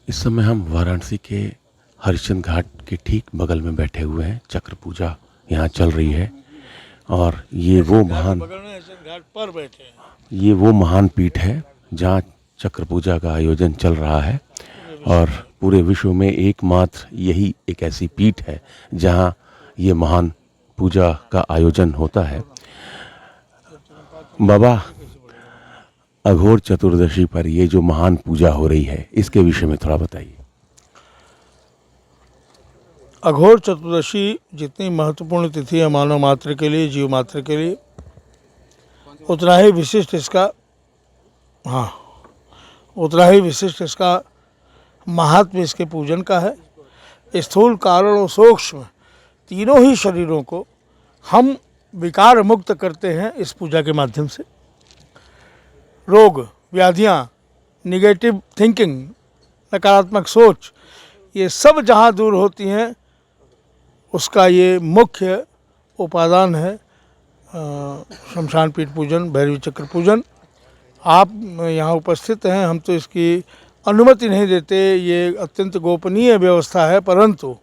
इस समय हम वाराणसी के हरिश्चंद्र घाट के ठीक बगल में बैठे हुए हैं। चक्र पूजा यहाँ चल रही है और ये वो महान घाट पर बैठे हैं। ये वो महान पीठ है जहाँ चक्र पूजा का आयोजन चल रहा है और पूरे विश्व में एकमात्र यही एक ऐसी पीठ है जहाँ ये महान पूजा का आयोजन होता है। बाबा, अघोर चतुर्दशी पर ये जो महान पूजा हो रही है इसके विषय में थोड़ा बताइए। अघोर चतुर्दशी जितनी महत्वपूर्ण तिथि है मानव मात्र के लिए, जीव मात्र के लिए, उतना ही विशिष्ट इसका महात्म्य इसके पूजन का है। स्थूल, कारण और सूक्ष्म तीनों ही शरीरों को हम विकार मुक्त करते हैं इस पूजा के माध्यम से। रोग, व्याधियाँ, निगेटिव थिंकिंग, नकारात्मक सोच, ये सब जहाँ दूर होती हैं उसका ये मुख्य उपादान है शमशान पीठ पूजन, भैरवी चक्र पूजन। आप यहाँ उपस्थित हैं, हम तो इसकी अनुमति नहीं देते, ये अत्यंत गोपनीय व्यवस्था है, परंतु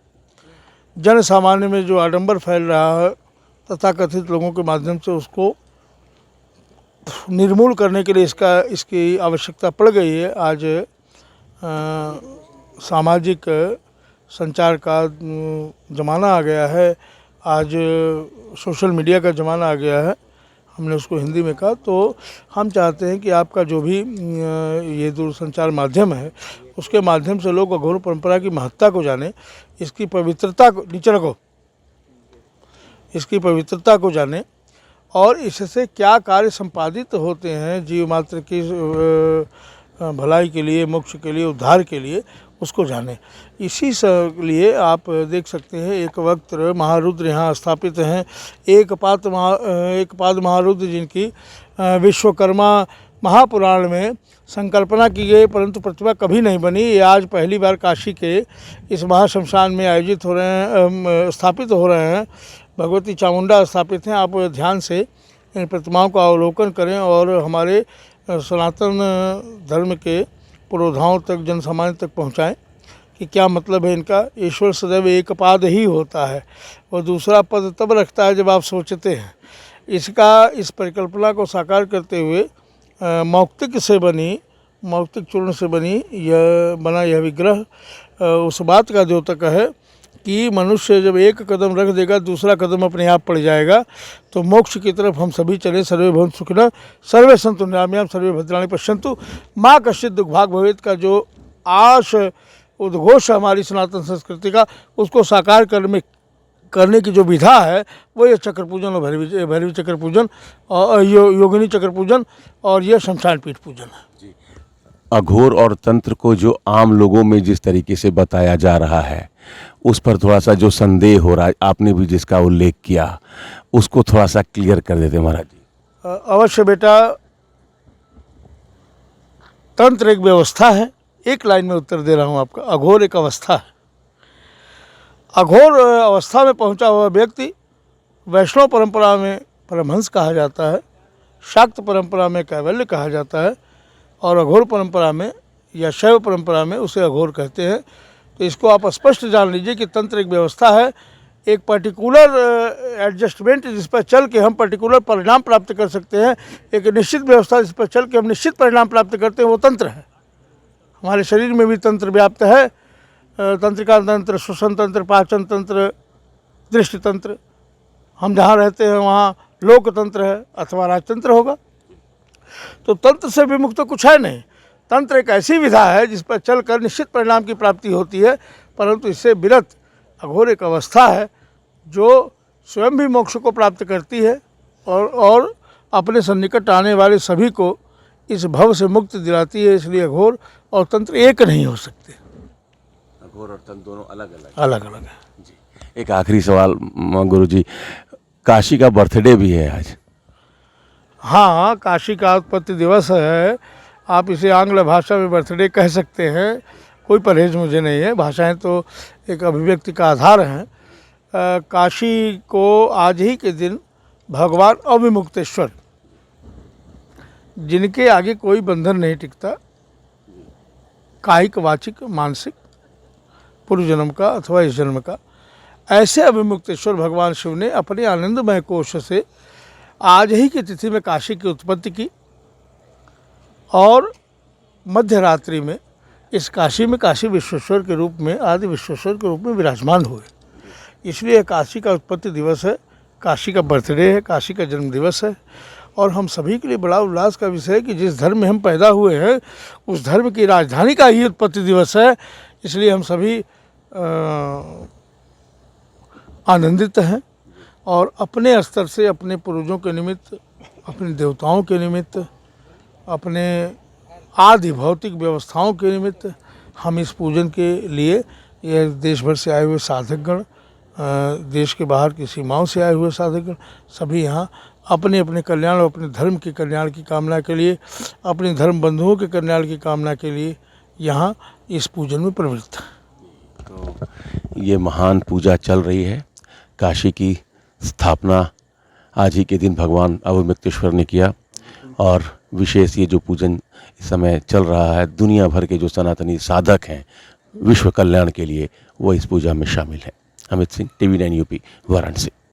जन सामान्य में जो आडंबर फैल रहा है तथाकथित लोगों के माध्यम से उसको निर्मूल करने के लिए इसकी आवश्यकता पड़ गई है। आज सामाजिक संचार का ज़माना आ गया है, आज सोशल मीडिया का ज़माना आ गया है, हमने उसको हिंदी में कहा। तो हम चाहते हैं कि आपका जो भी ये दूरसंचार माध्यम है उसके माध्यम से लोग अघोर परंपरा की महत्ता को जाने, इसकी पवित्रता को नीचे रखो, इसकी पवित्रता को जाने और इससे क्या कार्य संपादित होते हैं जीव मात्र की भलाई के लिए, मोक्ष के लिए, उद्धार के लिए, उसको जाने। इसी लिए आप देख सकते हैं एक वक्त महारुद्र यहाँ स्थापित हैं। एक पाद महारुद्र जिनकी विश्वकर्मा महापुराण में संकल्पना की गई परंतु प्रतिभा कभी नहीं बनी। ये आज पहली बार काशी के इस महाशमशान में आयोजित हो रहे हैं, स्थापित हो रहे हैं। भगवती चामुंडा स्थापित हैं। आप ध्यान से इन प्रतिमाओं का अवलोकन करें और हमारे सनातन धर्म के पुरोधाओं तक, जन सामान्य तक पहुँचाएँ कि क्या मतलब है इनका। ईश्वर सदैव एक पाद ही होता है, और दूसरा पद तब रखता है जब आप सोचते हैं। इस परिकल्पना को साकार करते हुए मौक्तिक चूर्ण से बना यह विग्रह उस बात का द्योतक है कि मनुष्य जब एक कदम रख देगा दूसरा कदम अपने आप पड़ जाएगा। तो मोक्ष की तरफ हम सभी चले। सर्वे भवन्तु सुखिनः, सर्वे सन्तु निरामयाम्, सर्वे भद्राणि पश्यन्तु, माँ कश्चित् दुर्भाग् भवेत् का जो आश उद्घोष हमारी सनातन संस्कृति का, उसको साकार करने की जो विधा है वो ये चक्र पूजन और भैरवी चक्र पूजन और योगिनी चक्र पूजन और ये शमशान पीठ पूजन है। अघोर और तंत्र को जो आम लोगों में जिस तरीके से बताया जा रहा है उस पर थोड़ा सा जो संदेह हो रहा है, आपने भी जिसका उल्लेख किया, उसको थोड़ा सा क्लियर कर देते महाराज जी। अवश्य बेटा, तंत्र एक व्यवस्था है। एक लाइन में उत्तर दे रहा हूँ आपका। अघोर एक अवस्था है। अघोर अवस्था में पहुँचा हुआ व्यक्ति वैष्णव परंपरा में परमहंस कहा जाता है, शाक्त परंपरा में कैवल्य कहा जाता है और अघोर परंपरा में या शैव परंपरा में उसे अघोर कहते हैं। तो इसको आप स्पष्ट जान लीजिए कि तंत्र एक व्यवस्था है, एक पर्टिकुलर एडजस्टमेंट जिस पर चल के हम पर्टिकुलर परिणाम प्राप्त कर सकते हैं। एक निश्चित व्यवस्था जिस पर चल के हम निश्चित परिणाम प्राप्त करते हैं वो तंत्र है। हमारे शरीर में भी तंत्र व्याप्त है। तंत्रिका तंत्र, श्वसन तंत्र, पाचन तंत्र, दृष्टि तंत्र। हम जहाँ रहते हैं वहाँ लोकतंत्र है अथवा राजतंत्र होगा। तो तंत्र से विमुक्त तो कुछ है नहीं। तंत्र एक ऐसी विधा है जिस पर चलकर निश्चित परिणाम की प्राप्ति होती है, परंतु इससे विरत अघोर एक अवस्था है जो स्वयं भी मोक्ष को प्राप्त करती है और अपने सन्निकट आने वाले सभी को इस भव से मुक्ति दिलाती है। इसलिए अघोर और तंत्र एक नहीं हो सकते। अघोर और तंत्र दोनों अलग अलग है जी। एक आखिरी सवाल गुरु जी, काशी का बर्थडे भी है आज। हाँ, काशी का उत्पत्ति दिवस है। आप इसे आंग्ल भाषा में बर्थडे कह सकते हैं, कोई परहेज मुझे नहीं है। भाषाएं तो एक अभिव्यक्ति का आधार हैं। काशी को आज ही के दिन भगवान अविमुक्तेश्वर, जिनके आगे कोई बंधन नहीं टिकता, कायिक, वाचिक, मानसिक, पूर्व जन्म का अथवा इस जन्म का। ऐसे अभिमुक्तेश्वर भगवान शिव ने अपने आनंदमय कोश से आज ही की तिथि में काशी की उत्पत्ति की और मध्य रात्रि में इस काशी में काशी विश्वेश्वर के रूप में, आदि विश्वेश्वर के रूप में विराजमान हुए। इसलिए काशी का उत्पत्ति दिवस है, काशी का बर्थडे है, काशी का जन्म दिवस है। और हम सभी के लिए बड़ा उल्लास का विषय है कि जिस धर्म में हम पैदा हुए हैं उस धर्म की राजधानी का ही उत्पत्ति दिवस है। इसलिए हम सभी आनंदित हैं और अपने स्तर से अपने पूर्वजों के निमित्त, अपने देवताओं के निमित्त, अपने आदि भौतिक व्यवस्थाओं के निमित्त हम इस पूजन के लिए, यह देश भर से आए हुए साधकगण, देश के बाहर की सीमाओं से आए हुए साधकगण, सभी यहाँ अपने अपने कल्याण और अपने धर्म के कल्याण की कामना के लिए, अपने धर्म बंधुओं के कल्याण की कामना के लिए यहाँ इस पूजन में प्रवृत्त हैं। तो ये महान पूजा चल रही है। काशी की स्थापना आज ही के दिन भगवान अभिमुक्तेश्वर ने किया और विशेष ये जो पूजन इस समय चल रहा है, दुनिया भर के जो सनातनी साधक हैं विश्व कल्याण के लिए, वो इस पूजा में शामिल हैं। Amit Singh, TV9 UP, Varanasi.